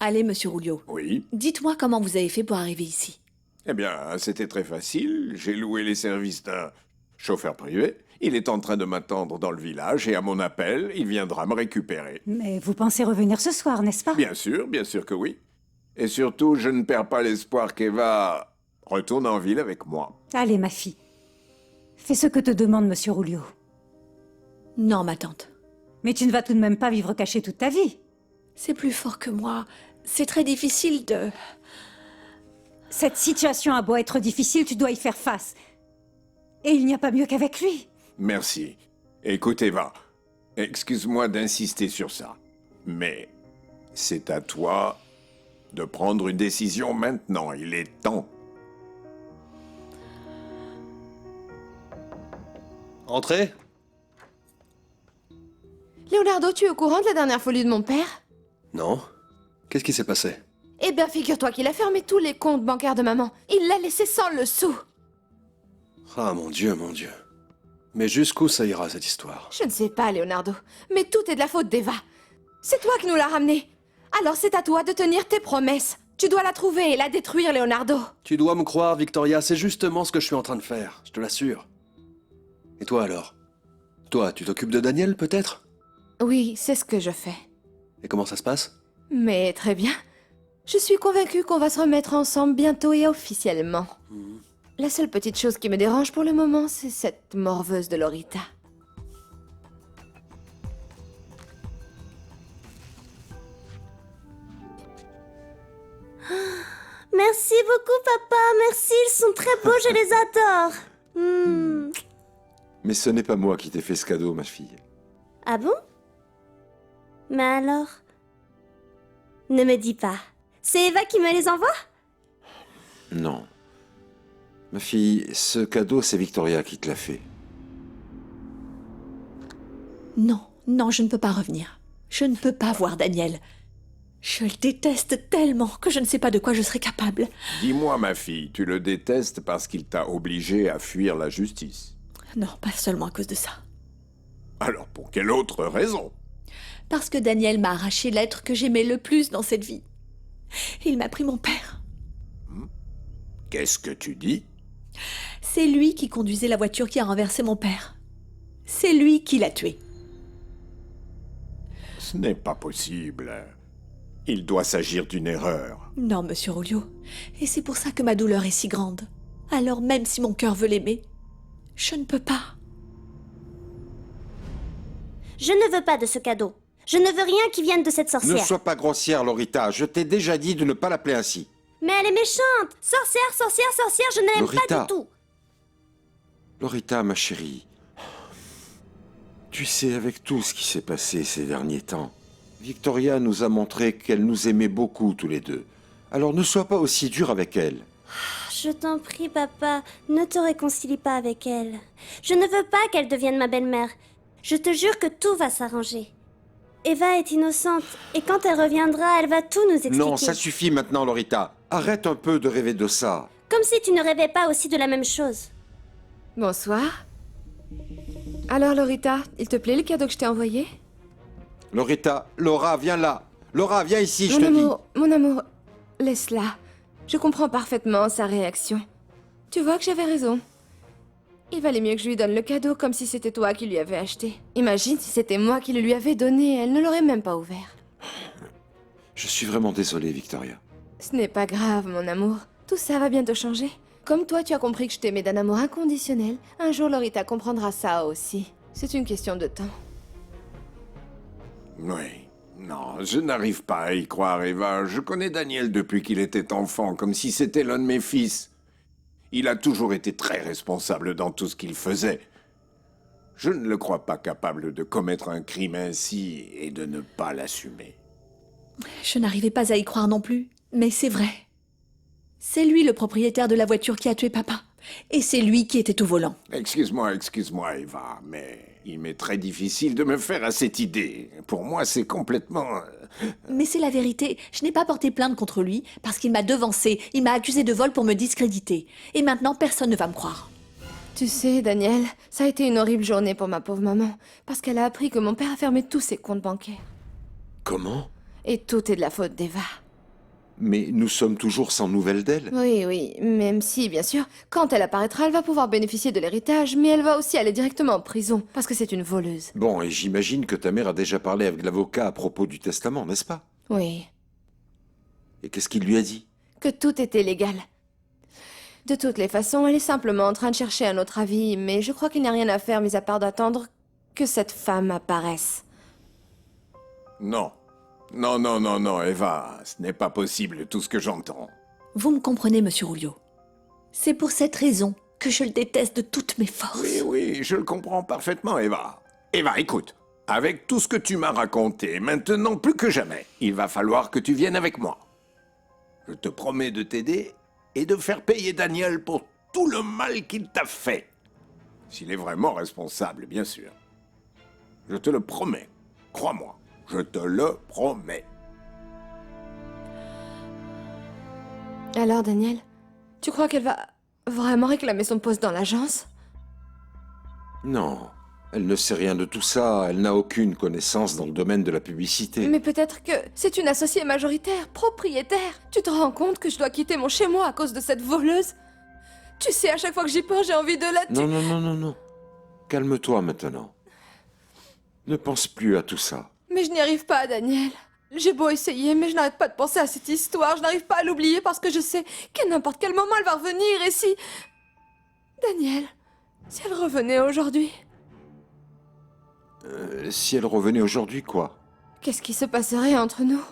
Allez, monsieur Rouliot. Oui. Dites-moi comment vous avez fait pour arriver ici. Eh bien, c'était très facile. J'ai loué les services d'un chauffeur privé. Il est en train de m'attendre dans le village et à mon appel, il viendra me récupérer. Mais vous pensez revenir ce soir, n'est-ce pas? Bien sûr que oui. Et surtout, je ne perds pas l'espoir qu'Eva retourne en ville avec moi. Allez, ma fille. Fais ce que te demande Monsieur Rouliot. Non, ma tante. Mais tu ne vas tout de même pas vivre caché toute ta vie. C'est plus fort que moi. C'est très difficile de... Cette situation a beau être difficile, tu dois y faire face. Et il n'y a pas mieux qu'avec lui. Merci. Écoute, Eva, excuse-moi d'insister sur ça, mais c'est à toi de prendre une décision maintenant. Il est temps. Entrez. Leonardo, tu es au courant de la dernière folie de mon père? Non. Qu'est-ce qui s'est passé? Eh bien, figure-toi qu'il a fermé tous les comptes bancaires de maman. Il l'a laissé sans le sou. Ah, mon Dieu, mon Dieu. Mais jusqu'où ça ira, cette histoire? Je ne sais pas, Leonardo, mais tout est de la faute d'Eva. C'est toi qui nous l'as ramenée. Alors c'est à toi de tenir tes promesses. Tu dois la trouver et la détruire, Leonardo. Tu dois me croire, Victoria, c'est justement ce que je suis en train de faire, je te l'assure. Et toi alors? Toi, tu t'occupes de Daniel, peut-être? Oui, c'est ce que je fais. Et comment ça se passe? Mais très bien. Je suis convaincue qu'on va se remettre ensemble bientôt et officiellement. La seule petite chose qui me dérange pour le moment, c'est cette morveuse de Lorita. Merci beaucoup, papa. Merci, ils sont très beaux, je les adore. Mais ce n'est pas moi qui t'ai fait ce cadeau, ma fille. Ah bon? Mais alors? Ne me dis pas. C'est Eva qui me les envoie? Non. Ma fille, ce cadeau, c'est Victoria qui te l'a fait. Non, non, je ne peux pas revenir. Je ne peux pas voir Daniel. Je le déteste tellement que je ne sais pas de quoi je serais capable. Dis-moi, ma fille, tu le détestes parce qu'il t'a obligé à fuir la justice. Non, pas seulement à cause de ça. Alors, pour quelle autre raison? Parce que Daniel m'a arraché l'être que j'aimais le plus dans cette vie. Il m'a pris mon père. Qu'est-ce que tu dis? C'est lui qui conduisait la voiture qui a renversé mon père. C'est lui qui l'a tué. Ce n'est pas possible. Il doit s'agir d'une erreur. Non, monsieur Rouliot. Et c'est pour ça que ma douleur est si grande. Alors même si mon cœur veut l'aimer, je ne peux pas. Je ne veux pas de ce cadeau. Je ne veux rien qui vienne de cette Ne sorcière. sois pas grossière, Lorita. Je t'ai déjà dit de ne pas l'appeler ainsi. Mais elle est méchante. Sorcière, sorcière, sorcière, je ne l'aime pas Lorita. du tout. Lorita, ma chérie. Tu sais, avec tout ce qui s'est passé ces derniers temps, Victoria nous a montré qu'elle nous aimait beaucoup tous les deux. Alors ne sois pas aussi dur avec elle. Je t'en prie, papa, ne te réconcilie pas avec elle. Je ne veux pas qu'elle devienne ma belle-mère. Je te jure que tout va s'arranger. Eva est innocente, et quand elle reviendra, elle va tout nous expliquer. Non, ça suffit maintenant, Lorita. Arrête un peu de rêver de ça. Comme si tu ne rêvais pas aussi de la même chose. Bonsoir. Alors, Lorita, il te plaît le cadeau que je t'ai envoyé? Lorita, Laura, viens là. Laura, viens ici, je te dis. Mon amour, laisse-la. Je comprends parfaitement sa réaction. Tu vois que j'avais raison. Il valait mieux que je lui donne le cadeau comme si c'était toi qui lui avais acheté. Imagine si c'était moi qui le lui avais donné, elle ne l'aurait même pas ouvert. Je suis vraiment désolé, Victoria. Ce n'est pas grave, mon amour. Tout ça va bientôt changer. Comme toi, tu as compris que je t'aimais d'un amour inconditionnel, un jour Lorita comprendra ça aussi. C'est une question de temps. Oui. Non, je n'arrive pas à y croire, Eva. Je connais Daniel depuis qu'il était enfant, comme si c'était l'un de mes fils. Il a toujours été très responsable dans tout ce qu'il faisait. Je ne le crois pas capable de commettre un crime ainsi et de ne pas l'assumer. Je n'arrivais pas à y croire non plus, mais c'est vrai. C'est lui le propriétaire de la voiture qui a tué papa. Et c'est lui qui était au volant. Excuse-moi, Eva, mais il m'est très difficile de me faire à cette idée. Pour moi, c'est complètement... Mais c'est la vérité. Je n'ai pas porté plainte contre lui parce qu'il m'a devancé. Il m'a accusé de vol pour me discréditer. Et maintenant, personne ne va me croire. Tu sais, Daniel, ça a été une horrible journée pour ma pauvre maman, parce qu'elle a appris que mon père a fermé tous ses comptes bancaires. Comment? Et tout est de la faute d'Eva. Mais nous sommes toujours sans nouvelles d'elle. Oui, oui, même si, bien sûr, quand elle apparaîtra, elle va pouvoir bénéficier de l'héritage, mais elle va aussi aller directement en prison, parce que c'est une voleuse. Bon, et j'imagine que ta mère a déjà parlé avec l'avocat à propos du testament, n'est-ce pas? Oui, Et qu'est-ce qu'il lui a dit? que tout était légal. De toutes les façons, elle est simplement en train de chercher un autre avis, mais je crois qu'il n'y a rien à faire, mis à part d'attendre que cette femme apparaisse. Non. Non, non, non, non, Eva, ce n'est pas possible tout ce que j'entends. Vous me comprenez, monsieur Rulio. C'est pour cette raison que je le déteste de toutes mes forces. Oui, oui, je le comprends parfaitement, Eva. Eva, écoute, avec tout ce que tu m'as raconté, maintenant plus que jamais, il va falloir que tu viennes avec moi. Je te promets de t'aider et de faire payer Daniel pour tout le mal qu'il t'a fait. S'il est vraiment responsable, bien sûr. Je te le promets. Crois-moi, je te le promets. Alors, Daniel, tu crois qu'elle va vraiment réclamer son poste dans l'agence? Non, elle ne sait rien de tout ça, elle n'a aucune connaissance dans le domaine de la publicité. Mais peut-être que c'est une associée majoritaire, propriétaire. Tu te rends compte que je dois quitter mon chez-moi à cause de cette voleuse? Tu sais, à chaque fois que j'y pense, j'ai envie de la tuer. Non, non, non, non, non. Calme-toi maintenant. Ne pense plus à tout ça. Mais je n'y arrive pas, Daniel. J'ai beau essayer, mais je n'arrête pas de penser à cette histoire. Je n'arrive pas à l'oublier parce que je sais qu'à n'importe quel moment, elle va revenir. Et si... Daniel, si elle revenait aujourd'hui, Si elle revenait aujourd'hui, quoi? qu'est-ce qui se passerait entre nous?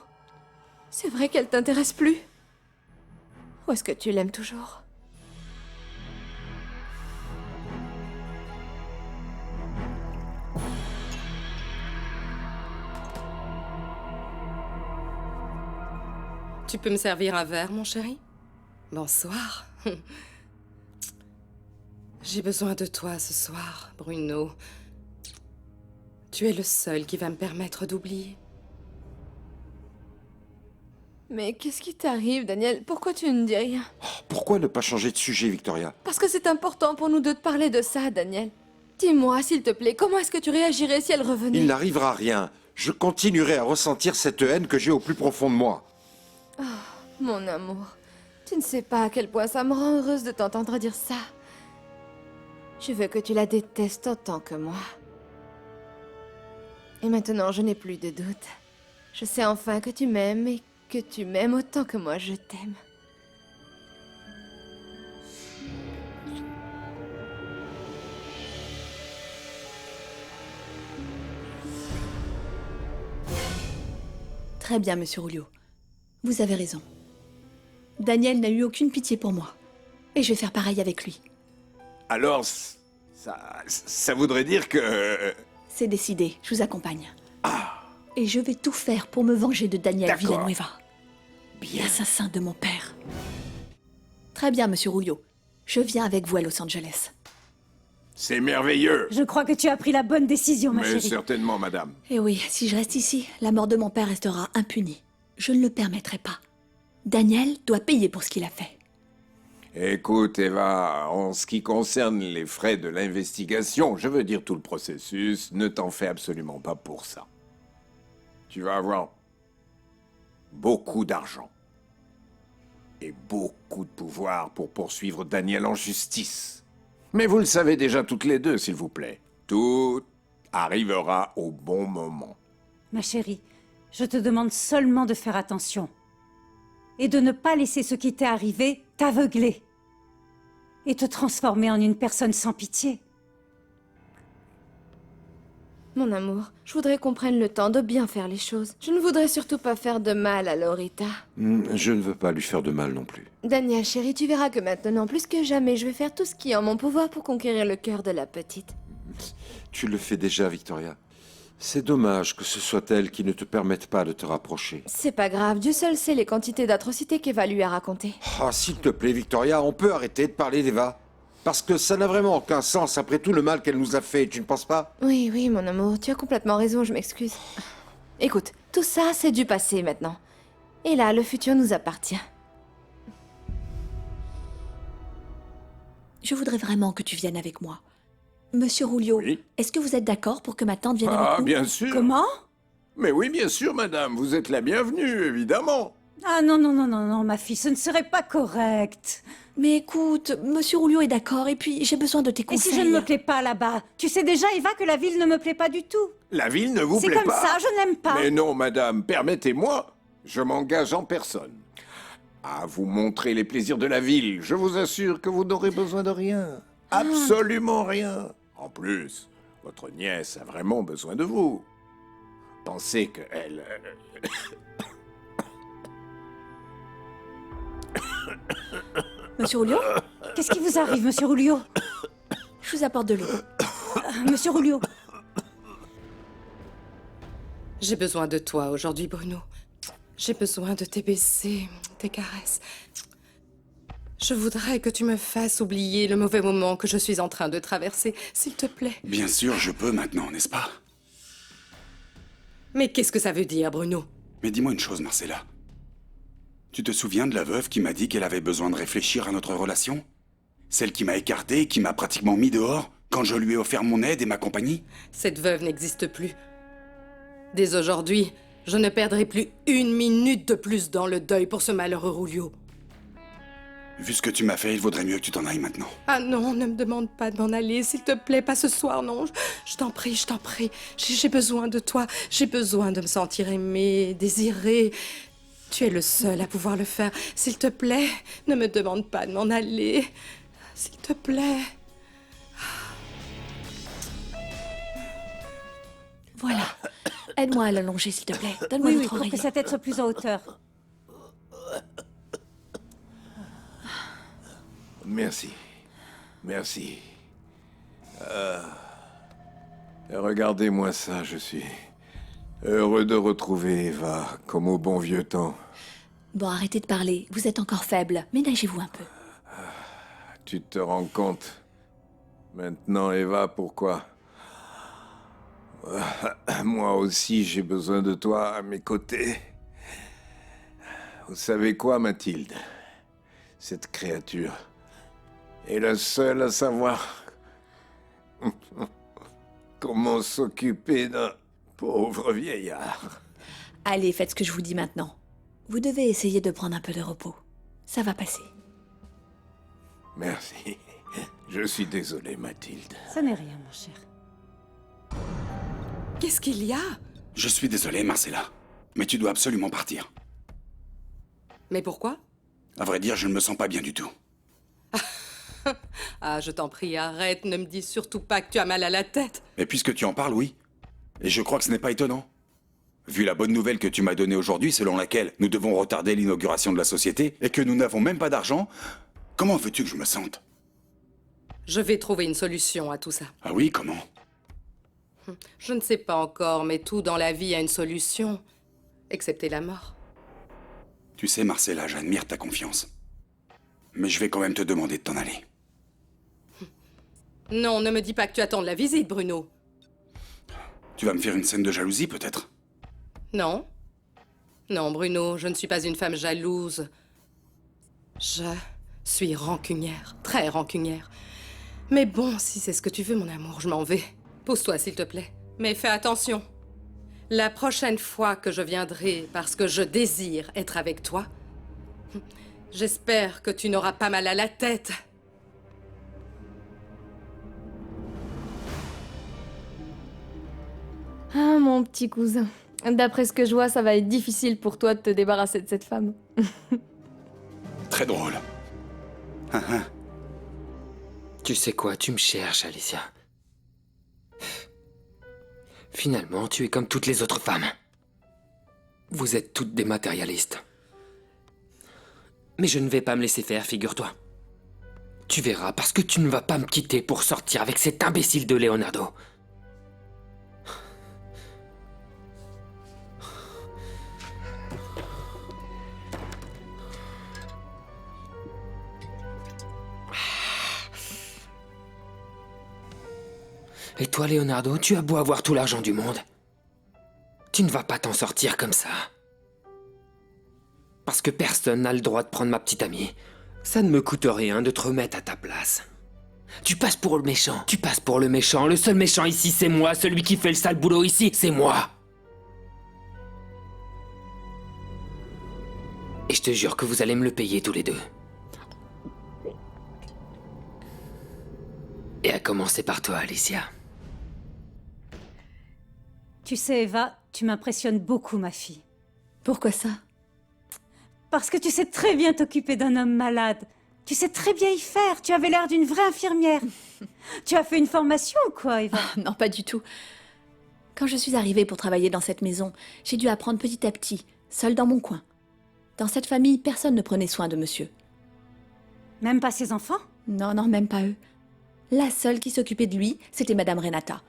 C'est vrai qu'elle t'intéresse plus? Ou est-ce que tu l'aimes toujours? Tu peux me servir un verre, mon chéri? Bonsoir. J'ai besoin de toi ce soir, Bruno. Tu es le seul qui va me permettre d'oublier. Mais qu'est-ce qui t'arrive, Daniel? Pourquoi tu ne dis rien? Pourquoi ne pas changer de sujet, Victoria? Parce que c'est important pour nous deux de parler de ça, Daniel. Dis-moi, s'il te plaît, comment est-ce que tu réagirais si elle revenait? Il n'arrivera rien. Je continuerai à ressentir cette haine que j'ai au plus profond de moi. Mon amour, tu ne sais pas à quel point ça me rend heureuse de t'entendre dire ça. Je veux que tu la détestes autant que moi. Et maintenant, je n'ai plus de doute. Je sais enfin que tu m'aimes et que tu m'aimes autant que moi je t'aime. Très bien, monsieur Rulio. Vous avez raison. Daniel n'a eu aucune pitié pour moi. Et je vais faire pareil avec lui. Alors, ça voudrait dire que... C'est décidé, je vous accompagne. Et je vais tout faire pour me venger de Daniel D'accord. Villanueva, Bien. l'assassin de mon père. Très bien, monsieur Rulio. Je viens avec vous à Los Angeles. C'est merveilleux. Je crois que tu as pris la bonne décision, ma Mais chérie. certainement, madame. Et oui, si je reste ici, la mort de mon père restera impunie. Je ne le permettrai pas. Daniel doit payer pour ce qu'il a fait. Écoute, Eva, en ce qui concerne les frais de l'investigation, je veux dire tout le processus, ne t'en fais absolument pas pour ça. Tu vas avoir beaucoup d'argent et beaucoup de pouvoir pour poursuivre Daniel en justice. Mais vous le savez déjà toutes les deux, s'il vous plaît. Tout arrivera au bon moment. Ma chérie, je te demande seulement de faire attention. Et de ne pas laisser ce qui t'est arrivé t'aveugler. Et te transformer en une personne sans pitié. Mon amour, je voudrais qu'on prenne le temps de bien faire les choses. Je ne voudrais surtout pas faire de mal à Lorita. Je ne veux pas lui faire de mal non plus. Daniel, chérie, tu verras que maintenant, plus que jamais, je vais faire tout ce qui est en mon pouvoir pour conquérir le cœur de la petite. Tu le fais déjà, Victoria. C'est dommage que ce soit elle qui ne te permette pas de te rapprocher. C'est pas grave, Dieu seul sait les quantités d'atrocités qu'Eva lui a racontées. Ah, s'il te plaît, Victoria, on peut arrêter de parler d'Eva. Parce que ça n'a vraiment aucun sens après tout le mal qu'elle nous a fait, tu ne penses pas? Oui, oui, mon amour, tu as complètement raison, je m'excuse. Écoute, tout ça, c'est du passé maintenant. Et là, le futur nous appartient. Je voudrais vraiment que tu viennes avec moi. Monsieur Rulio, Oui. est-ce que vous êtes d'accord pour que ma tante vienne Ah, avec nous? bien sûr. Comment? Mais oui, bien sûr, madame, vous êtes la bienvenue, évidemment. Ah non, non, non, non, non, ma fille, ce ne serait pas correct. Mais écoute, Monsieur Rouliot est d'accord, et puis j'ai besoin de tes Et conseils. si je ne me plais pas là-bas? Tu sais déjà, Eva, que la ville ne me plaît pas du tout. La ville ne vous C'est plaît comme pas? ça, je n'aime pas. Mais non, madame, permettez-moi. Je m'engage en personne à vous montrer les plaisirs de la ville. Je vous assure que vous n'aurez besoin de rien. Absolument rien. En plus, votre nièce a vraiment besoin de vous. Pensez qu'elle... Monsieur Rouliot, Qu'est-ce qui vous arrive, monsieur Rouliot? je vous apporte de l'eau. Monsieur Rouliot. J'ai besoin de toi aujourd'hui, Bruno. J'ai besoin de tes baisers, tes caresses. Je voudrais que tu me fasses oublier le mauvais moment que je suis en train de traverser, s'il te plaît. Bien sûr, je peux maintenant, n'est-ce pas? Mais qu'est-ce que ça veut dire, Bruno? Mais dis-moi une chose, Marcella. Tu te souviens de la veuve qui m'a dit qu'elle avait besoin de réfléchir à notre relation? Celle qui m'a écarté et qui m'a pratiquement mis dehors quand je lui ai offert mon aide et ma compagnie? Cette veuve n'existe plus. Dès aujourd'hui, je ne perdrai plus une minute de plus dans le deuil pour ce malheureux Rouliot. Vu ce que tu m'as fait, il vaudrait mieux que tu t'en ailles maintenant. Ah non, ne me demande pas de m'en aller, s'il te plaît, pas ce soir, non. Je t'en prie, je t'en prie. J'ai besoin de toi. J'ai besoin de me sentir aimée, désirée. Tu es le seul à pouvoir le faire. S'il te plaît, ne me demande pas de m'en aller. S'il te plaît. Voilà. Aide-moi à l'allonger, s'il te plaît. Donne-moi Oui, oui, notre pour que oreiller. sa tête soit plus en hauteur. Merci. Merci. Regardez-moi ça, je suis heureux de retrouver Eva, comme au bon vieux temps. Bon, arrêtez de parler. Vous êtes encore faible. Ménagez-vous un peu. Tu te rends compte? Maintenant, Eva, pourquoi? Moi aussi, j'ai besoin de toi à mes côtés. Vous savez quoi, Mathilde? Cette créature est la seule à savoir comment s'occuper d'un pauvre vieillard. Allez, faites ce que je vous dis maintenant. Vous devez essayer de prendre un peu de repos. Ça va passer. Merci. Je suis désolé, Mathilde. Ça n'est rien, mon cher. Qu'est-ce qu'il y a? Je suis désolé, Marcella, mais tu dois absolument partir. Mais pourquoi? À vrai dire, je ne me sens pas bien du tout. Ah, je t'en prie, arrête, ne me dis surtout pas que tu as mal à la tête. Et puisque tu en parles, oui. Et je crois que ce n'est pas étonnant. Vu la bonne nouvelle que tu m'as donnée aujourd'hui, selon laquelle nous devons retarder l'inauguration de la société et que nous n'avons même pas d'argent, comment veux-tu que je me sente? Je vais trouver une solution à tout ça. Ah oui, comment? Je ne sais pas encore, mais tout dans la vie a une solution, excepté la mort. Tu sais, Marcella, j'admire ta confiance. Mais je vais quand même te demander de t'en aller. Non, ne me dis pas que tu attends de la visite, Bruno. Tu vas me faire une scène de jalousie, peut-être? Non. Non, Bruno, je ne suis pas une femme jalouse. Je suis rancunière, très rancunière. Mais bon, si c'est ce que tu veux, mon amour, je m'en vais. Pose-toi, s'il te plaît. Mais fais attention. La prochaine fois que je viendrai parce que je désire être avec toi, j'espère que tu n'auras pas mal à la tête. Ah, mon petit cousin. D'après ce que je vois, ça va être difficile pour toi de te débarrasser de cette femme. Très drôle. Tu sais quoi, tu me cherches, Alicia. Finalement, tu es comme toutes les autres femmes. Vous êtes toutes des matérialistes. Mais je ne vais pas me laisser faire, figure-toi. Tu verras, parce que tu ne vas pas me quitter pour sortir avec cet imbécile de Leonardo. Et toi, Leonardo, tu as beau avoir tout l'argent du monde. Tu ne vas pas t'en sortir comme ça. Parce que personne n'a le droit de prendre ma petite amie. Ça ne me coûte rien de te remettre à ta place. Tu passes pour le méchant. Tu passes pour le méchant. Le seul méchant ici, c'est moi. Celui qui fait le sale boulot ici, c'est moi. Et je te jure que vous allez me le payer tous les deux. Et à commencer par toi, Alicia. Tu sais, Eva, tu m'impressionnes beaucoup, ma fille. Pourquoi ça? Parce que tu sais très bien t'occuper d'un homme malade. Tu sais très bien y faire. Tu avais l'air d'une vraie infirmière. Tu as fait une formation ou quoi, Eva? Non, pas du tout. Quand je suis arrivée pour travailler dans cette maison, j'ai dû apprendre petit à petit, seule dans mon coin. Dans cette famille, personne ne prenait soin de monsieur. Même pas ses enfants? Non, non, même pas eux. La seule qui s'occupait de lui, c'était Madame Renata.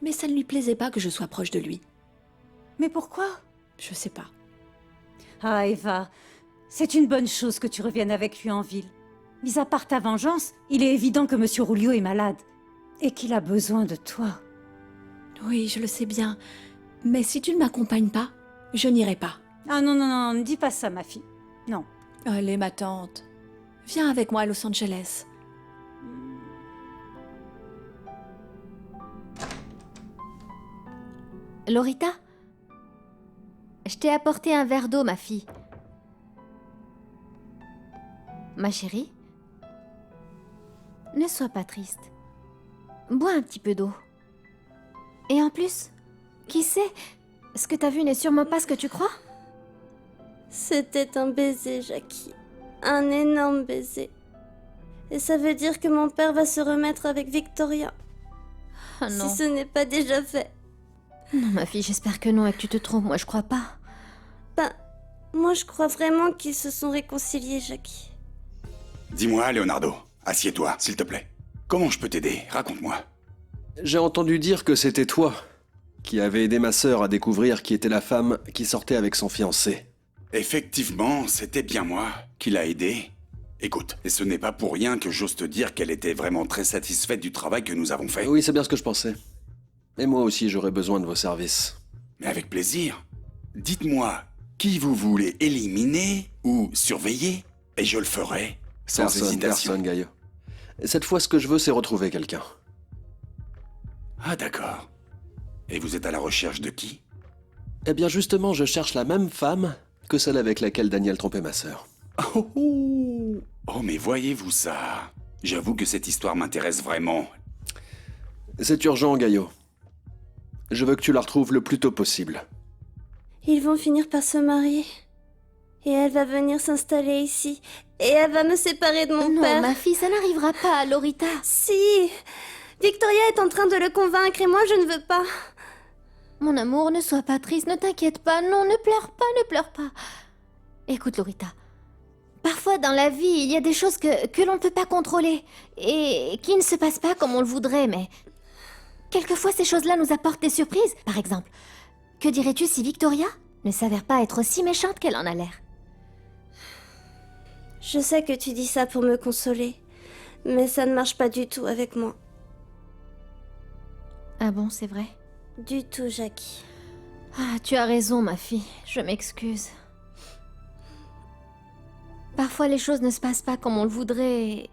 Mais ça ne lui plaisait pas que je sois proche de lui. Mais pourquoi? Je sais pas. Ah, Eva, c'est une bonne chose que tu reviennes avec lui en ville. Mis à part ta vengeance, il est évident que Monsieur Rouliot est malade. Et qu'il a besoin de toi. Oui, je le sais bien. Mais si tu ne m'accompagnes pas, je n'irai pas. Ah non, non, non, ne dis pas ça, ma fille. Non. Allez, ma tante. Viens avec moi à Los Angeles. Lorita? Je t'ai apporté un verre d'eau, ma fille. Ma chérie? Ne sois pas triste. Bois un petit peu d'eau. Et en plus, qui sait? Ce que t'as vu n'est sûrement pas ce que tu crois. C'était un baiser, Jackie. Un énorme baiser. Et ça veut dire que mon père va se remettre avec Victoria. Ah non. Si ce n'est pas déjà fait. Non, ma fille, j'espère que non et que tu te trompes. Moi, je crois pas. Ben, moi je crois vraiment qu'ils se sont réconciliés, Jackie. Dis-moi, Leonardo, assieds-toi, s'il te plaît. Comment je peux t'aider? Raconte-moi. J'ai entendu dire que c'était toi qui avais aidé ma sœur à découvrir qui était la femme qui sortait avec son fiancé. Effectivement, c'était bien moi qui l'a aidée. Écoute, et ce n'est pas pour rien que j'ose te dire qu'elle était vraiment très satisfaite du travail que nous avons fait. Oui, c'est bien ce que je pensais. Et moi aussi, j'aurais besoin de vos services. Mais avec plaisir. Dites-moi, qui vous voulez éliminer ou surveiller, et je le ferai, sans hésitation. Personne, Gaillot. Cette fois, ce que je veux, c'est retrouver quelqu'un. Ah d'accord. Et vous êtes à la recherche de qui? Eh bien, justement, je cherche la même femme que celle avec laquelle Daniel trompait ma sœur. Oh, oh. Oh, mais voyez-vous ça? J'avoue que cette histoire m'intéresse vraiment. C'est urgent, Gaillot. Je veux que tu la retrouves le plus tôt possible. Ils vont finir par se marier. Et elle va venir s'installer ici. Et elle va me séparer de mon père. Non, ma fille, ça n'arrivera pas, Lorita. Si! Victoria est en train de le convaincre et moi je ne veux pas. Mon amour, ne sois pas triste, ne t'inquiète pas. Non, ne pleure pas, ne pleure pas. Écoute, Lorita. Parfois, dans la vie, il y a des choses que l'on ne peut pas contrôler. Et qui ne se passent pas comme on le voudrait, mais... Quelquefois, ces choses-là nous apportent des surprises. Par exemple, que dirais-tu si Victoria ne s'avère pas être aussi méchante qu'elle en a l'air? Je sais que tu dis ça pour me consoler. Mais ça ne marche pas du tout avec moi. Ah bon, c'est vrai? Du tout, Jackie. Ah, tu as raison, ma fille. Je m'excuse. Parfois, les choses ne se passent pas comme on le voudrait et...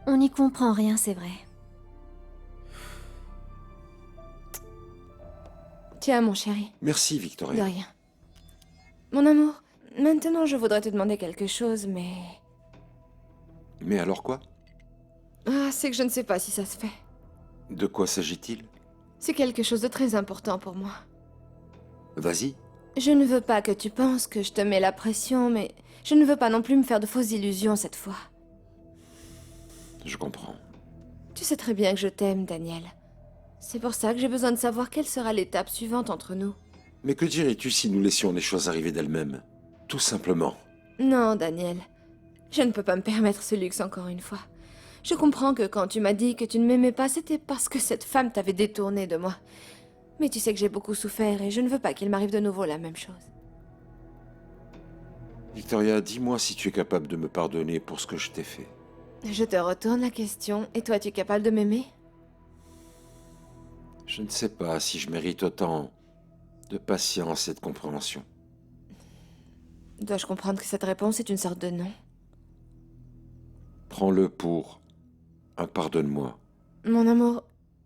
On n'y comprend rien, c'est vrai. Tiens, mon chéri. Merci, De Victoria. rien. Mon amour, maintenant je voudrais te demander quelque chose, mais... Mais alors quoi? Ah, c'est que je ne sais pas si ça se fait. De quoi s'agit-il? C'est quelque chose de très important pour moi. Vas-y. Je ne veux pas que tu penses que je te mets la pression, mais je ne veux pas non plus me faire de fausses illusions cette fois. Je comprends. Tu sais très bien que je t'aime, Daniel. C'est pour ça que j'ai besoin de savoir quelle sera l'étape suivante entre nous. Mais que dirais-tu si nous laissions les choses arriver d'elles-mêmes? Tout simplement. Non, Daniel. Je ne peux pas me permettre ce luxe encore une fois. Je comprends que quand tu m'as dit que tu ne m'aimais pas, c'était parce que cette femme t'avait détourné de moi. Mais tu sais que j'ai beaucoup souffert et je ne veux pas qu'il m'arrive de nouveau la même chose. Victoria, dis-moi si tu es capable de me pardonner pour ce que je t'ai fait. Je te retourne la question. Et toi, tu es capable de m'aimer? Je ne sais pas si je mérite autant de patience et de compréhension. Dois-je comprendre que cette réponse est une sorte de non? Prends-le pour un pardonne-moi. Mon amour,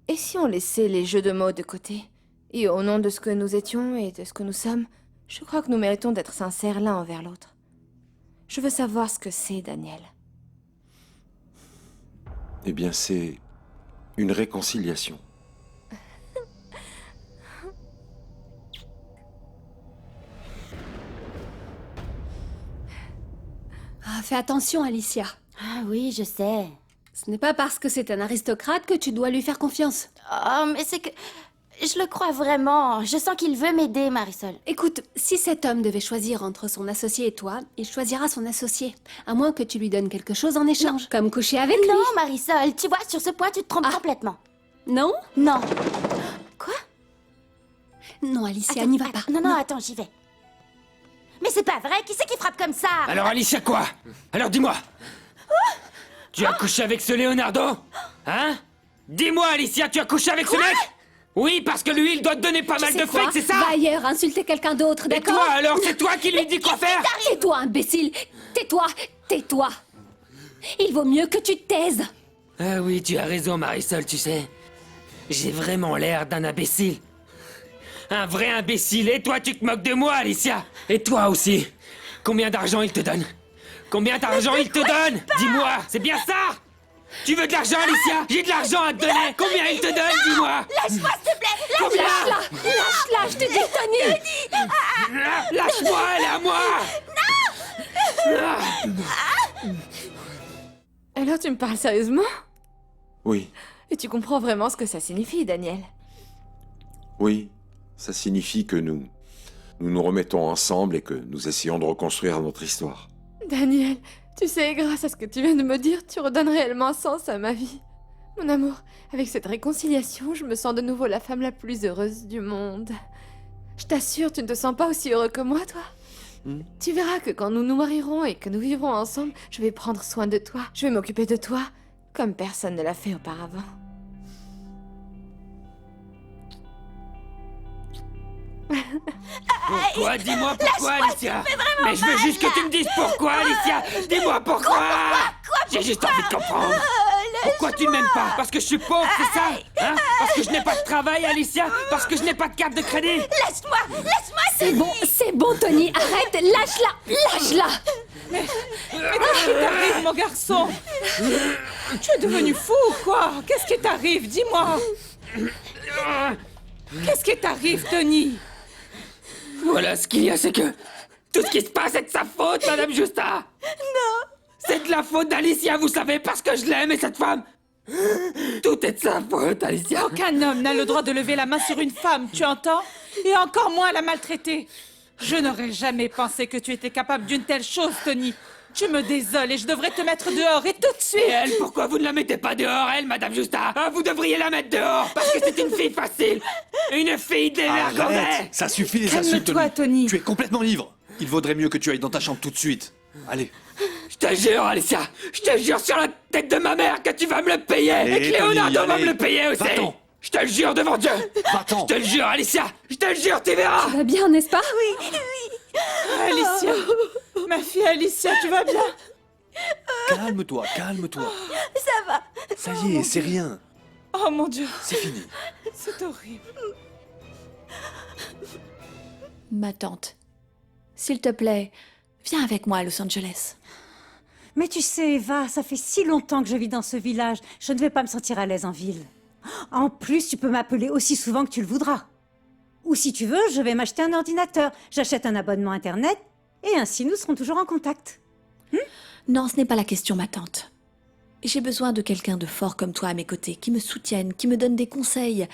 et si on laissait les jeux de mots de côté? Et au nom de ce que nous étions et de ce que nous sommes, je crois que nous méritons d'être sincères l'un envers l'autre. Je veux savoir ce que c'est, Daniel. Eh bien, c'est une réconciliation. Ah, fais attention, Alicia. Ah oui, je sais. Ce n'est pas parce que c'est un aristocrate que tu dois lui faire confiance. Oh, mais c'est que... Je le crois vraiment. Je sens qu'il veut m'aider, Marisol. Écoute, si cet homme devait choisir entre son associé et toi, il choisira son associé. À moins que tu lui donnes quelque chose en échange. Comme coucher avec lui. Non, Marisol, tu vois, sur ce point, tu te trompes complètement. Non? Non. Quoi? Non, Alicia, Attends, n'y va pas. Non, attends, j'y vais. Mais c'est pas vrai, qui c'est qui frappe comme ça? Alors Alicia quoi? Alors dis-moi. Tu as couché avec ce Leonardo? Hein? Dis-moi Alicia, tu as couché avec ce mec? Oui, parce que lui, il doit te donner pas mal de fake, c'est ça? Va ailleurs, insulter quelqu'un d'autre, Et d'accord? toi alors, c'est toi qui lui dis quoi faire? Tais-toi, imbécile! Tais-toi! Tais-toi! Il vaut mieux que tu te taises! Ah oui, tu as raison Marisol, tu sais. J'ai vraiment l'air d'un imbécile. Un vrai imbécile, et toi tu te moques de moi, Alicia. Et toi aussi. Combien d'argent il te donne? Combien d'argent il te donne? Dis-moi, c'est bien ça? Tu veux de l'argent, Alicia? J'ai de l'argent à te donner. Combien il te donne, dis-moi? Lâche-moi, s'il te plaît! Combien? Lâche-la! Lâche-la, je te dis, Tony! Lâche-moi, elle est à moi. Alors tu me parles sérieusement? Oui, Et tu comprends vraiment ce que ça signifie, Daniel? oui. Ça signifie que nous nous remettons ensemble et que nous essayons de reconstruire notre histoire. Daniel, tu sais, grâce à ce que tu viens de me dire, tu redonnes réellement sens à ma vie. Mon amour, avec cette réconciliation, je me sens de nouveau la femme la plus heureuse du monde. Je t'assure, tu ne te sens pas aussi heureux que moi, toi? Tu verras que quand nous nous marierons et que nous vivrons ensemble, je vais prendre soin de toi. Je vais m'occuper de toi, comme personne ne l'a fait auparavant. Pourquoi? Dis-moi pourquoi, Alicia. Mais je veux juste que tu me dises pourquoi, Alicia. Dis-moi pourquoi. J'ai juste envie de comprendre. Pourquoi tu ne m'aimes pas? Parce que je suis pauvre, c'est ça? Hein? Parce que je n'ai pas de travail, Alicia? Parce que je n'ai pas de carte de crédit? C'est bon, Tony, arrête, lâche-la! Lâche-la! Qu'est-ce qui t'arrive, mon garçon? Tu es devenu fou ou quoi? Qu'est-ce qui t'arrive? Dis-moi. Qu'est-ce qui t'arrive, Tony? Voilà, ce qu'il y a, c'est que tout ce qui se passe est de sa faute, Madame Justa. Non. C'est de la faute d'Alicia, vous savez, parce que je l'aime, et cette femme. Tout est de sa faute, Alicia. Aucun homme n'a le droit de lever la main sur une femme, tu entends? Et encore moins la maltraiter. Je n'aurais jamais pensé que tu étais capable d'une telle chose, Tony. Je me désole et je devrais te mettre dehors et tout de suite. Et elle, pourquoi vous ne la mettez pas dehors, elle, Madame Justa? Ah, vous devriez la mettre dehors, parce que c'est une fille facile. Une fille dévergondée. Arrête! Ça suffit les insultes, Calme-toi, Tony. Tu es complètement ivre. Il vaudrait mieux que tu ailles dans ta chambre tout de suite. Allez. Je te jure, Alicia, je te jure sur la tête de ma mère que tu vas me le payer. Allez, Et que Leonardo Tony, va allez. me le payer aussi. Va-t'en. Je te le jure devant Dieu. Va-t'en. Je te le jure, Alicia. Je te le jure, tu verras. Tu vas bien, n'est-ce pas? Alicia. Ma fille Alicia, tu vas bien? Calme-toi, calme-toi. Ça va. Ça y est, c'est rien. Oh mon Dieu. C'est fini. C'est horrible. Ma tante, s'il te plaît, viens avec moi à Los Angeles. Mais tu sais, Eva, ça fait si longtemps que je vis dans ce village, je ne vais pas me sentir à l'aise en ville. En plus, tu peux m'appeler aussi souvent que tu le voudras. Ou si tu veux, je vais m'acheter un ordinateur, j'achète un abonnement Internet, et ainsi nous serons toujours en contact. Non, ce n'est pas la question, ma tante. J'ai besoin de quelqu'un de fort comme toi à mes côtés, qui me soutienne, qui me donne des conseils.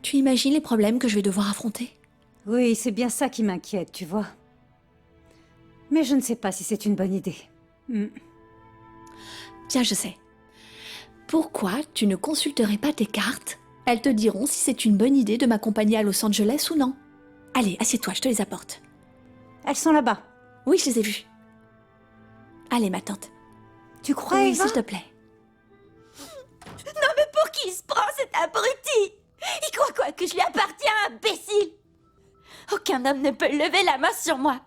Tu imagines les problèmes que je vais devoir affronter? Oui, c'est bien ça qui m'inquiète, tu vois. Mais je ne sais pas si c'est une bonne idée. Tiens, je sais. Pourquoi tu ne consulterais pas tes cartes? Elles te diront si c'est une bonne idée de m'accompagner à Los Angeles ou non. Allez, assieds-toi, je te les apporte. Elles sont là-bas. Oui, je les ai vues. Allez, ma tante. Tu crois, Oui, Eva? s'il te plaît. Non, mais pour qui il se prend, cet abruti? Il croit quoi, que je lui appartiens, imbécile? Aucun homme ne peut lever la main sur moi.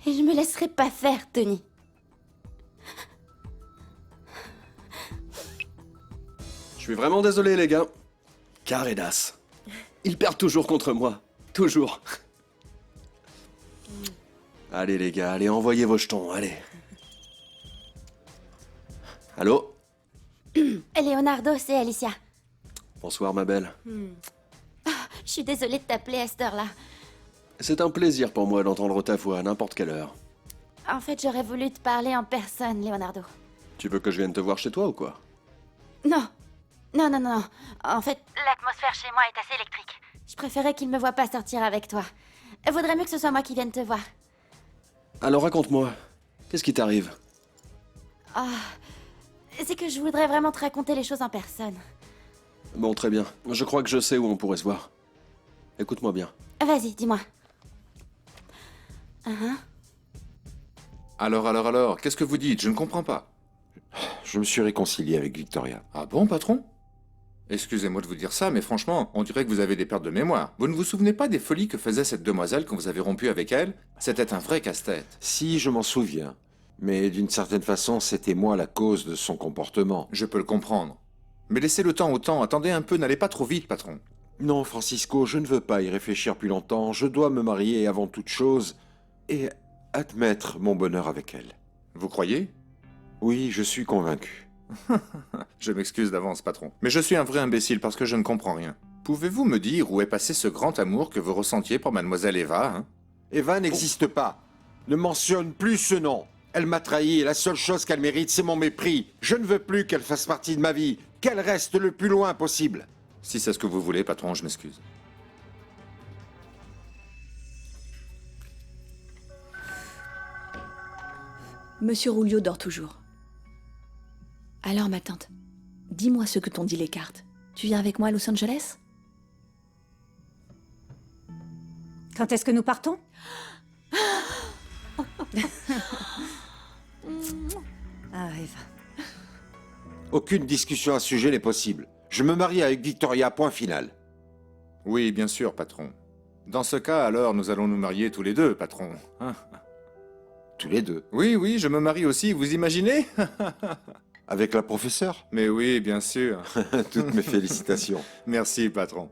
Et je me laisserai pas faire, Tony. Je suis vraiment désolé, les gars. Caredas. Il perd toujours contre moi. Toujours. Allez les gars, allez, envoyez vos jetons, allez. Allô? Leonardo, c'est Alicia. Bonsoir ma belle. Je suis désolée de t'appeler à cette heure-là. C'est un plaisir pour moi d'entendre ta voix à n'importe quelle heure. En fait, j'aurais voulu te parler en personne, Leonardo. Tu veux que je vienne te voir chez toi ou quoi? Non. Non, non, non. En fait, l'atmosphère chez moi est assez électrique. Je préférais qu'il me voie pas sortir avec toi. Vaudrait mieux que ce soit moi qui vienne te voir. Alors raconte-moi, qu'est-ce qui t'arrive? Ah, c'est que je voudrais vraiment te raconter les choses en personne. Bon, très bien. Je crois que je sais où on pourrait se voir. Écoute-moi bien. Vas-y, dis-moi. Alors, qu'est-ce que vous dites? Je ne comprends pas. Je me suis réconcilié avec Victoria. Ah bon, patron? Excusez-moi de vous dire ça, mais franchement, on dirait que vous avez des pertes de mémoire. Vous ne vous souvenez pas des folies que faisait cette demoiselle quand vous avez rompu avec elle? C'était un vrai casse-tête. Si, je m'en souviens. Mais d'une certaine façon, c'était moi la cause de son comportement. Je peux le comprendre. Mais laissez le temps au temps. Attendez un peu, n'allez pas trop vite, patron. Non, Francisco, je ne veux pas y réfléchir plus longtemps. Je dois me marier avant toute chose et admettre mon bonheur avec elle. Vous croyez? Oui, je suis convaincu. Je m'excuse d'avance, patron. Mais je suis un vrai imbécile parce que je ne comprends rien. Pouvez-vous me dire où est passé ce grand amour que vous ressentiez pour mademoiselle Eva, hein? Eva n'existe pas. Ne mentionne plus ce nom. Elle m'a trahi et la seule chose qu'elle mérite, c'est mon mépris. Je ne veux plus qu'elle fasse partie de ma vie. Qu'elle reste le plus loin possible. Si c'est ce que vous voulez, patron, je m'excuse. Monsieur Rulio dort toujours. Alors, ma tante, dis-moi ce que t'ont dit les cartes. Tu viens avec moi à Los Angeles? Quand est-ce que nous partons? Ah, Eva. Aucune discussion à ce sujet n'est possible. Je me marie avec Victoria, point final. Oui, bien sûr, patron. Dans ce cas, alors, nous allons nous marier tous les deux, patron. Hein? Tous les deux? Oui, je me marie aussi, vous imaginez? Avec la professeure? Mais oui, bien sûr. Toutes mes félicitations. Merci, patron.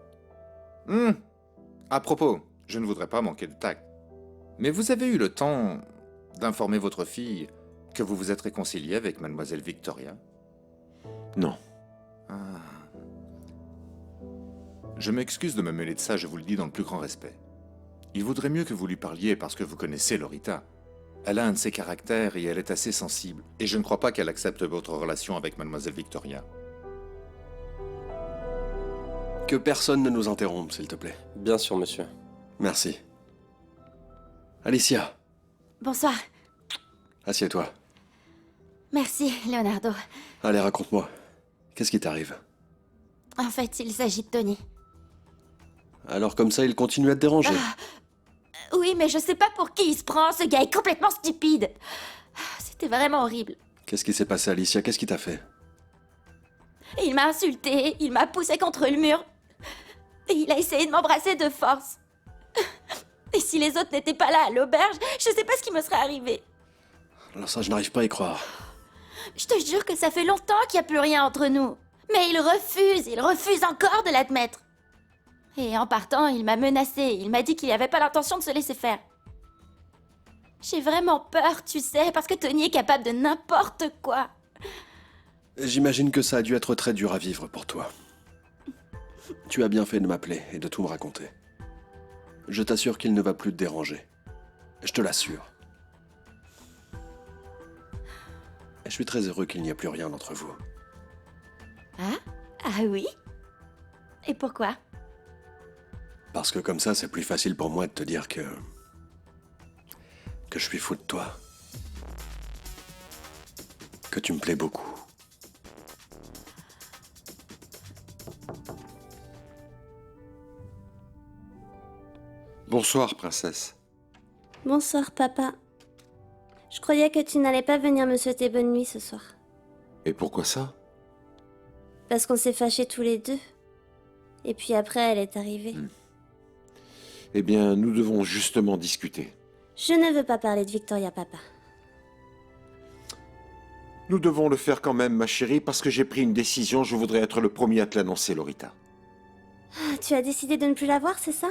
À propos, je ne voudrais pas manquer de tact. Mais vous avez eu le temps d'informer votre fille que vous vous êtes réconcilié avec mademoiselle Victoria? Non. Ah. Je m'excuse de me mêler de ça, je vous le dis dans le plus grand respect. Il vaudrait mieux que vous lui parliez parce que vous connaissez Lorita. Elle a un de ses caractères et elle est assez sensible. Et je ne crois pas qu'elle accepte votre relation avec mademoiselle Victoria. Que personne ne nous interrompe, s'il te plaît. Bien sûr, monsieur. Merci. Alicia, Bonsoir. assieds-toi. Merci, Leonardo. Allez, raconte-moi. Qu'est-ce qui t'arrive? En fait, il s'agit de Tony. Alors comme ça, il continue à te déranger. Oui, mais je sais pas pour qui il se prend. Ce gars est complètement stupide. C'était vraiment horrible. Qu'est-ce qui s'est passé, Alicia? Qu'est-ce qui t'a fait? Il m'a insulté, il m'a poussé contre le mur. Et il a essayé de m'embrasser de force. Et si les autres n'étaient pas là à l'auberge, je sais pas ce qui me serait arrivé. Alors ça, je n'arrive pas à y croire. Je te jure que ça fait longtemps qu'il n'y a plus rien entre nous. Mais il refuse encore de l'admettre. Et en partant, il m'a menacé. Il m'a dit qu'il n'avait pas l'intention de se laisser faire. J'ai vraiment peur, tu sais, parce que Tony est capable de n'importe quoi. J'imagine que ça a dû être très dur à vivre pour toi. Tu as bien fait de m'appeler et de tout me raconter. Je t'assure qu'il ne va plus te déranger. Je te l'assure. Et je suis très heureux qu'il n'y ait plus rien entre vous. Ah oui? Et pourquoi? Parce que comme ça, c'est plus facile pour moi de te dire que je suis fou de toi. Que tu me plais beaucoup. Bonsoir, princesse. Bonsoir, papa. Je croyais que tu n'allais pas venir me souhaiter bonne nuit ce soir. Et pourquoi ça? Parce qu'on s'est fâchés tous les deux. Et puis après, elle est arrivée. Eh bien, nous devons justement discuter. Je ne veux pas parler de Victoria, papa. Nous devons le faire quand même, ma chérie, parce que j'ai pris une décision. Je voudrais être le premier à te l'annoncer, Lorita. Ah, tu as décidé de ne plus la voir, c'est ça?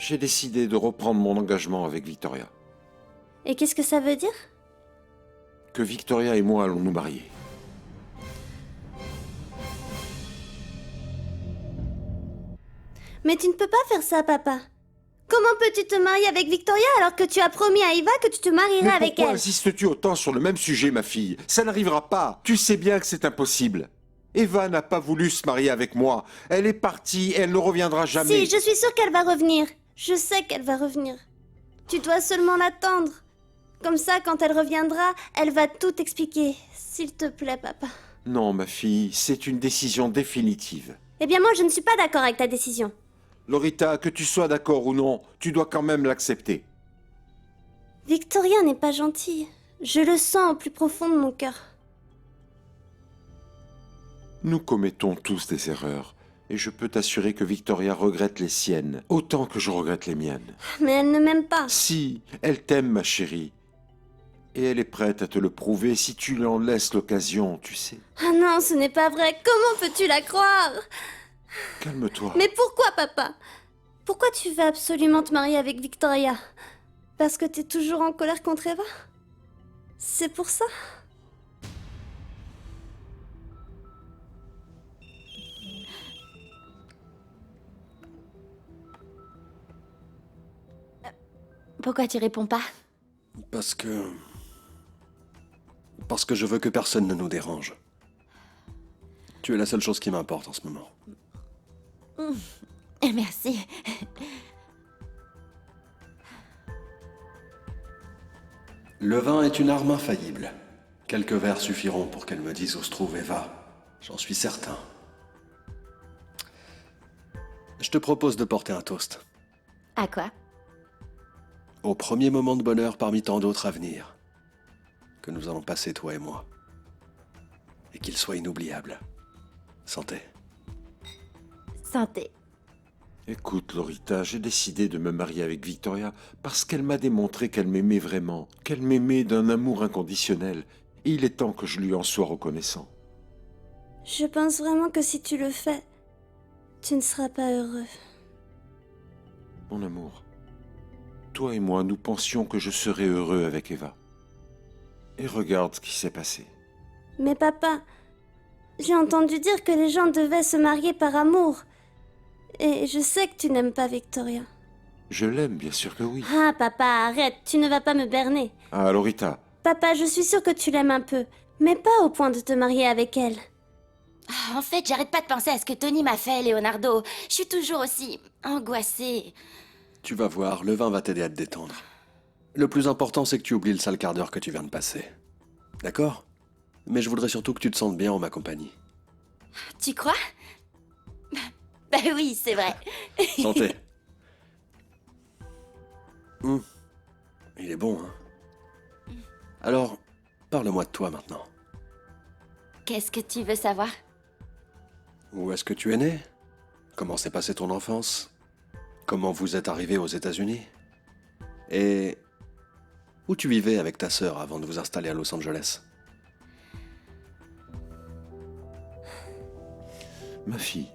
J'ai décidé de reprendre mon engagement avec Victoria. Et qu'est-ce que ça veut dire? Que Victoria et moi allons nous marier. Mais tu ne peux pas faire ça, papa. Comment peux-tu te marier avec Victoria alors que tu as promis à Eva que tu te marierais Mais avec pourquoi elle? insistes-tu autant sur le même sujet, ma fille? Ça n'arrivera pas. Tu sais bien que c'est impossible. Eva n'a pas voulu se marier avec moi. Elle est partie et elle ne reviendra jamais. Si, je suis sûre qu'elle va revenir. Je sais qu'elle va revenir. Tu dois seulement l'attendre. Comme ça, quand elle reviendra, elle va tout expliquer. S'il te plaît, papa. Non, ma fille, c'est une décision définitive. Eh bien, moi, je ne suis pas d'accord avec ta décision. Lorita, que tu sois d'accord ou non, tu dois quand même l'accepter. Victoria n'est pas gentille. Je le sens au plus profond de mon cœur. Nous commettons tous des erreurs. Et je peux t'assurer que Victoria regrette les siennes, autant que je regrette les miennes. Mais elle ne m'aime pas. Si, elle t'aime, ma chérie. Et elle est prête à te le prouver si tu lui en laisses l'occasion, tu sais. Ah non, ce n'est pas vrai. Comment peux-tu la croire? Calme-toi. Mais pourquoi, papa? Pourquoi tu veux absolument te marier avec Victoria? Parce que t'es toujours en colère contre Eva? C'est pour ça? Pourquoi tu réponds pas? Parce que je veux que personne ne nous dérange. Tu es la seule chose qui m'importe en ce moment. Merci. Le vin est une arme infaillible. Quelques verres suffiront pour qu'elle me dise où se trouve Eva. J'en suis certain. Je te propose de porter un toast. À quoi? Au premier moment de bonheur parmi tant d'autres à venir. Que nous allons passer, toi et moi. Et qu'il soit inoubliable. Santé. Santé. Écoute, Lorita, j'ai décidé de me marier avec Victoria parce qu'elle m'a démontré qu'elle m'aimait vraiment, qu'elle m'aimait d'un amour inconditionnel. Et il est temps que je lui en sois reconnaissant. Je pense vraiment que si tu le fais, tu ne seras pas heureux. Mon amour, toi et moi, nous pensions que je serais heureux avec Eva. Et regarde ce qui s'est passé. Mais papa, j'ai entendu dire que les gens devaient se marier par amour. Et je sais que tu n'aimes pas Victoria. Je l'aime, bien sûr que oui. Ah, papa, arrête, tu ne vas pas me berner. Ah, Lorita, Papa, je suis sûre que tu l'aimes un peu, mais pas au point de te marier avec elle. Ah, en fait, j'arrête pas de penser à ce que Tony m'a fait, Leonardo. Je suis toujours aussi angoissée. Tu vas voir, le vin va t'aider à te détendre. Le plus important, c'est que tu oublies le sale quart d'heure que tu viens de passer. D'accord? Mais je voudrais surtout que tu te sentes bien en ma compagnie. Tu crois? Bah oui, c'est vrai. Santé. Il est bon, hein? Alors, parle-moi de toi maintenant. Qu'est-ce que tu veux savoir? Où est-ce que tu es né? Comment s'est passée ton enfance? Comment vous êtes arrivé aux États-Unis? Et où tu vivais avec ta sœur avant de vous installer à Los Angeles? ma fille.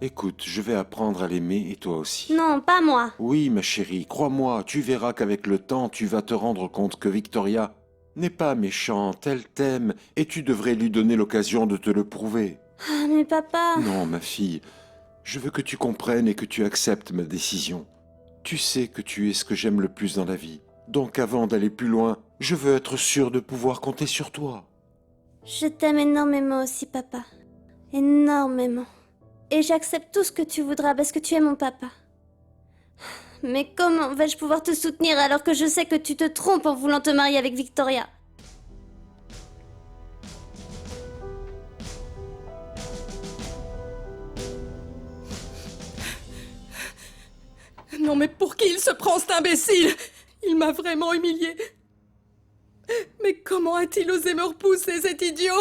Écoute, je vais apprendre à l'aimer et toi aussi. Non, pas moi. Oui, ma chérie, crois-moi, tu verras qu'avec le temps, tu vas te rendre compte que Victoria n'est pas méchante, elle t'aime, et tu devrais lui donner l'occasion de te le prouver. Ah, mais papa... Non, ma fille, je veux que tu comprennes et que tu acceptes ma décision. Tu sais que tu es ce que j'aime le plus dans la vie. Donc avant d'aller plus loin, je veux être sûr de pouvoir compter sur toi. Je t'aime énormément aussi, papa. Énormément. Et j'accepte tout ce que tu voudras parce que tu es mon papa. Mais comment vais-je pouvoir te soutenir alors que je sais que tu te trompes en voulant te marier avec Victoria? Non mais pour qui il se prend cet imbécile? Il m'a vraiment humiliée. Mais comment a-t-il osé me repousser, cet idiot?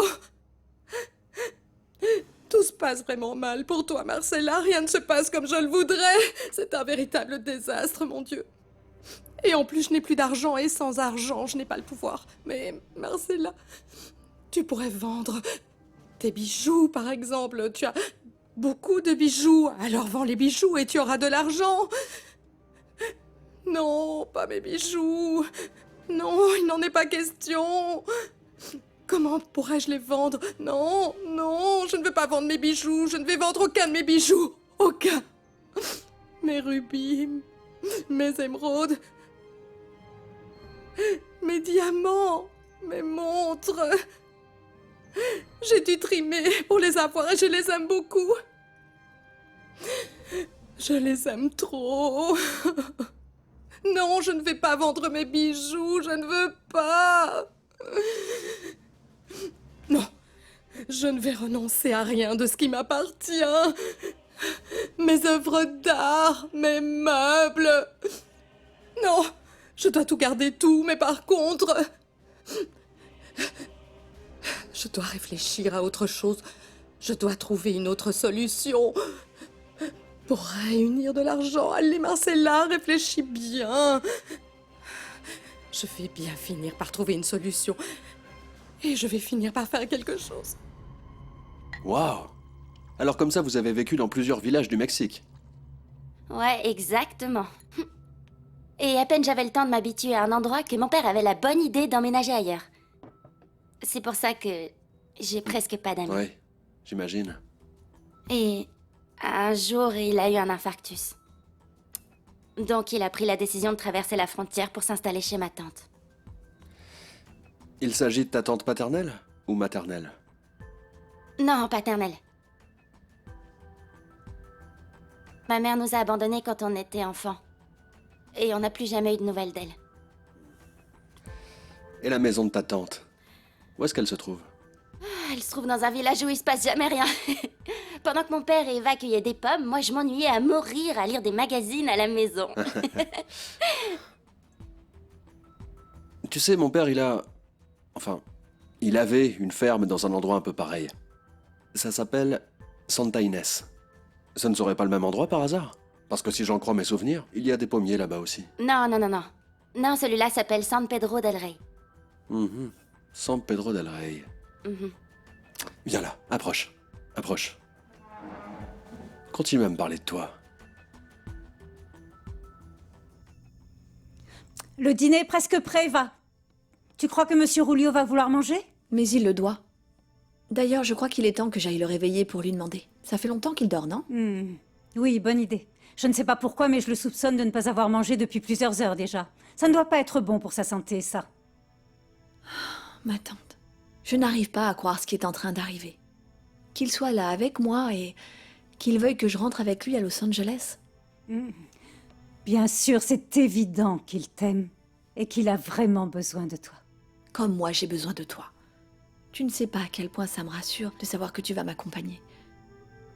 Tout se passe vraiment mal pour toi, Marcella. Rien ne se passe comme je le voudrais. C'est un véritable désastre, mon Dieu. Et en plus, je n'ai plus d'argent et sans argent, je n'ai pas le pouvoir. Mais Marcella, tu pourrais vendre tes bijoux, par exemple. Beaucoup de bijoux. Alors vends les bijoux et tu auras de l'argent. Non, pas mes bijoux. Non, il n'en est pas question. Comment pourrais-je les vendre? Non, non, je ne veux pas vendre mes bijoux. Je ne vais vendre aucun de mes bijoux. Aucun. Mes rubis, mes émeraudes, mes diamants, mes montres. J'ai dû trimer pour les avoir et je les aime beaucoup. Je les aime trop. Non, je ne vais pas vendre mes bijoux, je ne veux pas. Non, je ne vais renoncer à rien de ce qui m'appartient. Mes œuvres d'art, mes meubles. Non, je dois tout garder tout, mais par contre... Je dois réfléchir à autre chose. Je dois trouver une autre solution. Pour réunir de l'argent, allez Marcella, réfléchis bien. Je vais bien finir par trouver une solution. Et je vais finir par faire quelque chose. Waouh! Alors comme ça, vous avez vécu dans plusieurs villages du Mexique. Ouais, exactement. Et à peine j'avais le temps de m'habituer à un endroit que mon père avait la bonne idée d'emménager ailleurs. C'est pour ça que j'ai presque pas d'amis. Ouais, j'imagine. Et un jour, il a eu un infarctus. Donc il a pris la décision de traverser la frontière pour s'installer chez ma tante. Il s'agit de ta tante paternelle ou maternelle? Non, paternelle. Ma mère nous a abandonnés quand on était enfants. Et on n'a plus jamais eu de nouvelles d'elle. Et la maison de ta tante? Où est-ce qu'elle se trouve? Elle se trouve dans un village où il se passe jamais rien. Pendant que mon père et Eva cueillaient des pommes, moi je m'ennuyais à mourir à lire des magazines à la maison. Tu sais, mon père, il a... Enfin, il avait une ferme dans un endroit un peu pareil. Ça s'appelle Santa Inés. Ça ne serait pas le même endroit par hasard? Parce que si j'en crois mes souvenirs, il y a des pommiers là-bas aussi. Non, non, non, non. Non, celui-là s'appelle San Pedro del Rey. San Pedro del Rey. Viens là, approche. Approche. Continue à me parler de toi. Le dîner est presque prêt, Eva. Tu crois que Monsieur Rulio va vouloir manger? Mais il le doit. D'ailleurs, je crois qu'il est temps que j'aille le réveiller pour lui demander. Ça fait longtemps qu'il dort, non? Oui, bonne idée. Je ne sais pas pourquoi, mais je le soupçonne de ne pas avoir mangé depuis plusieurs heures déjà. Ça ne doit pas être bon pour sa santé, ça. Ma tante, je n'arrive pas à croire ce qui est en train d'arriver. Qu'il soit là avec moi et qu'il veuille que je rentre avec lui à Los Angeles. Bien sûr, c'est évident qu'il t'aime et qu'il a vraiment besoin de toi. Comme moi, j'ai besoin de toi. Tu ne sais pas à quel point ça me rassure de savoir que tu vas m'accompagner.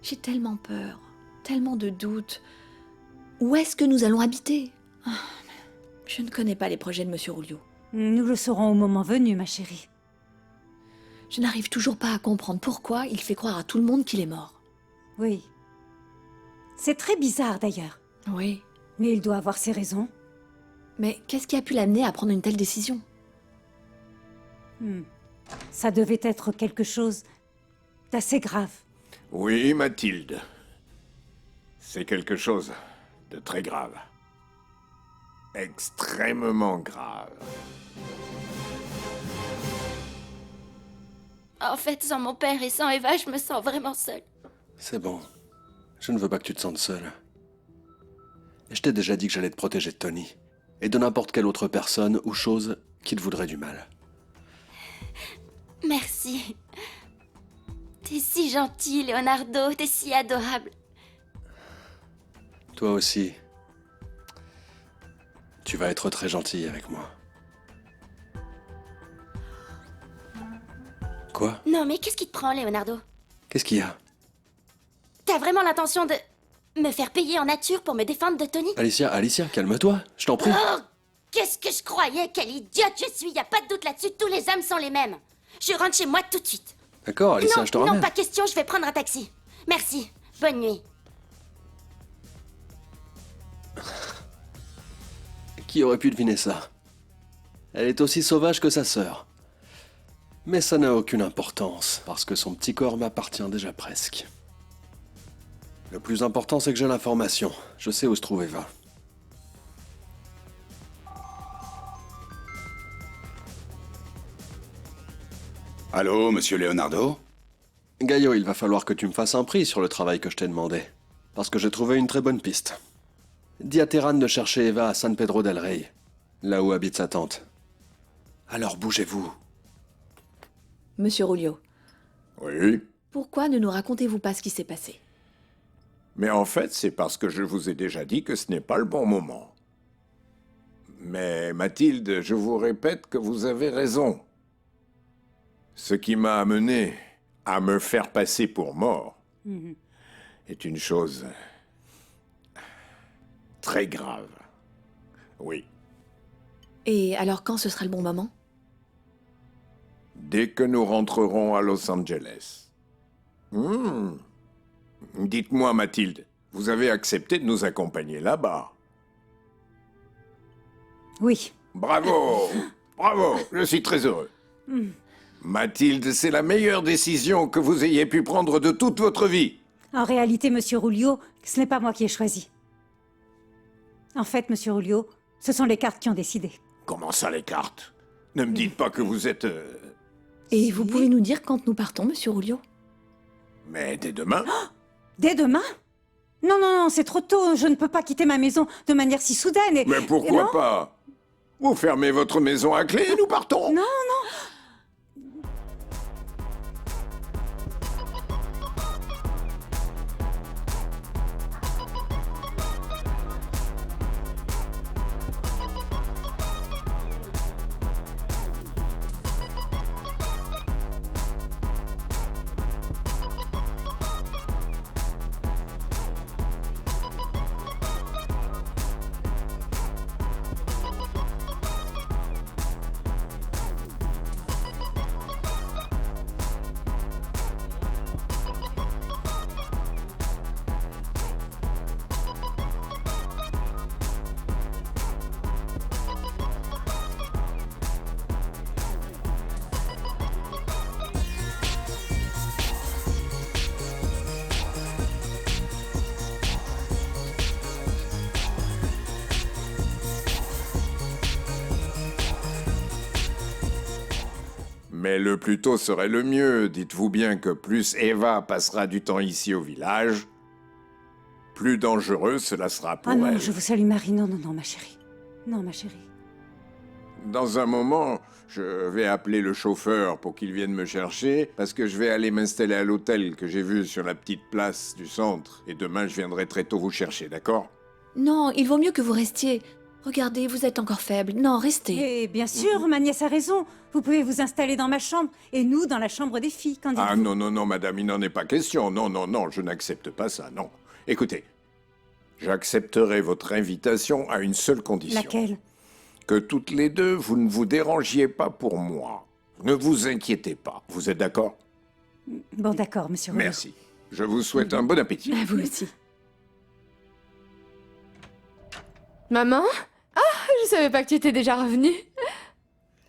J'ai tellement peur, tellement de doutes. Où est-ce que nous allons habiter? Je ne connais pas les projets de Monsieur Rulio. Nous le saurons au moment venu, ma chérie. Je n'arrive toujours pas à comprendre pourquoi il fait croire à tout le monde qu'il est mort. Oui. C'est très bizarre, d'ailleurs. Oui. Mais il doit avoir ses raisons. Mais qu'est-ce qui a pu l'amener à prendre une telle décision? Ça devait être quelque chose d'assez grave. Oui, Mathilde. C'est quelque chose de très grave. Extrêmement grave. En fait, sans mon père et sans Eva, je me sens vraiment seule. C'est bon. Je ne veux pas que tu te sentes seule. Et je t'ai déjà dit que j'allais te protéger de Tony. Et de n'importe quelle autre personne ou chose qui te voudrait du mal. Merci. T'es si gentil, Leonardo. T'es si adorable. Toi aussi. Tu vas être très gentil avec moi. Quoi? Non, mais qu'est-ce qui te prend, Leonardo? Qu'est-ce qu'il y a? T'as vraiment l'intention de me faire payer en nature pour me défendre de Tony? Alicia, calme-toi, je t'en prie. Oh, qu'est-ce que je croyais? Quelle idiote je suis! Y a pas de doute là-dessus, tous les hommes sont les mêmes. Je rentre chez moi tout de suite. D'accord, Alicia, non, je te ramène. Non, pas question, je vais prendre un taxi. Merci. Bonne nuit. Qui aurait pu deviner ça? Elle est aussi sauvage que sa sœur. Mais ça n'a aucune importance, parce que son petit corps m'appartient déjà presque. Le plus important, c'est que j'ai l'information. Je sais où se trouve Eva. Allô, monsieur Leonardo? Gaio, il va falloir que tu me fasses un prix sur le travail que je t'ai demandé. Parce que j'ai trouvé une très bonne piste. Dis à Terran de chercher Eva à San Pedro del Rey, là où habite sa tante. Alors bougez-vous. Monsieur Rulio, Oui. pourquoi ne nous racontez-vous pas ce qui s'est passé? Mais en fait, c'est parce que je vous ai déjà dit que ce n'est pas le bon moment. Mais Mathilde, je vous répète que vous avez raison. Ce qui m'a amené à me faire passer pour mort est une chose très grave. Oui. Et alors quand ce sera le bon moment? Dès que nous rentrerons à Los Angeles. Dites-moi, Mathilde, vous avez accepté de nous accompagner là-bas? Oui. Bravo! Bravo! Je suis très heureux. Mathilde, c'est la meilleure décision que vous ayez pu prendre de toute votre vie. En réalité, monsieur Rulio, ce n'est pas moi qui ai choisi. En fait, monsieur Rulio, ce sont les cartes qui ont décidé. Comment ça, les cartes? Ne me dites pas que vous êtes... Et vous pouvez nous dire quand nous partons, monsieur Rulio? Mais dès demain? Dès demain? Non, non, non, c'est trop tôt. Je ne peux pas quitter ma maison de manière si soudaine et... Mais pourquoi non. pas? Vous fermez votre maison à clé et nous partons. Non, non. Mais le plus tôt serait le mieux. Dites-vous bien que plus Eva passera du temps ici au village, plus dangereux cela sera pour Ah non, elle. je vous salue, Marie. Non, non, non, ma chérie. Non, ma chérie. Dans un moment, je vais appeler le chauffeur pour qu'il vienne me chercher, parce que je vais aller m'installer à l'hôtel que j'ai vu sur la petite place du centre. Et demain, je viendrai très tôt vous chercher, d'accord? Non, il vaut mieux que vous restiez. Regardez, vous êtes encore faible. Non, restez. Et bien sûr, ma nièce a raison. Vous pouvez vous installer dans ma chambre et nous dans la chambre des filles. Qu'en Ah dites-vous? non, non, non, madame, il n'en est pas question. Non, non, non, je n'accepte pas ça, non. Écoutez, j'accepterai votre invitation à une seule condition. Laquelle? Que toutes les deux, vous ne vous dérangiez pas pour moi. Ne vous inquiétez pas. Vous êtes d'accord? Bon, d'accord, monsieur Rulio. Merci. Je vous souhaite un bon appétit. À vous aussi. Maman? Ah, je savais pas que tu étais déjà revenue.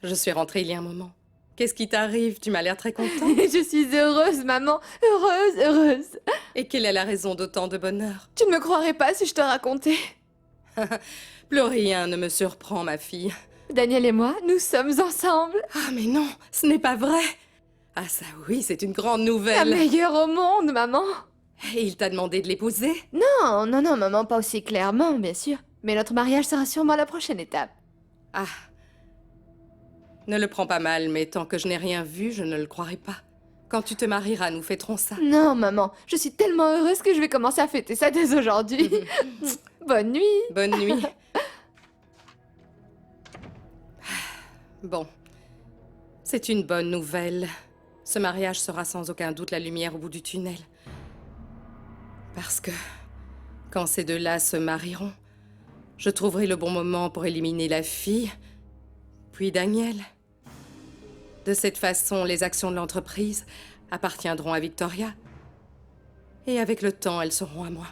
Je suis rentrée il y a un moment. Qu'est-ce qui t'arrive? Tu m'as l'air très contente. Je suis heureuse, maman. Heureuse, heureuse. Et quelle est la raison d'autant de bonheur? Tu ne me croirais pas si je te racontais. Plus rien ne me surprend, ma fille. Daniel et moi, nous sommes ensemble. Ah, mais non, ce n'est pas vrai. Ah ça oui, c'est une grande La nouvelle. meilleure au monde, maman. Et il t'a demandé de l'épouser? Non, non, non, maman, pas aussi clairement, bien sûr. Mais notre mariage sera sûrement la prochaine étape. Ah. Ne le prends pas mal, mais tant que je n'ai rien vu, je ne le croirai pas. Quand tu te marieras, nous fêterons ça. Non, maman, je suis tellement heureuse que je vais commencer à fêter ça dès aujourd'hui. Bonne nuit. Bonne nuit. Bon. C'est une bonne nouvelle. Ce mariage sera sans aucun doute la lumière au bout du tunnel. Parce que, quand ces deux-là se marieront, je trouverai le bon moment pour éliminer la fille, puis Daniel. De cette façon, les actions de l'entreprise appartiendront à Victoria. Et avec le temps, elles seront à moi.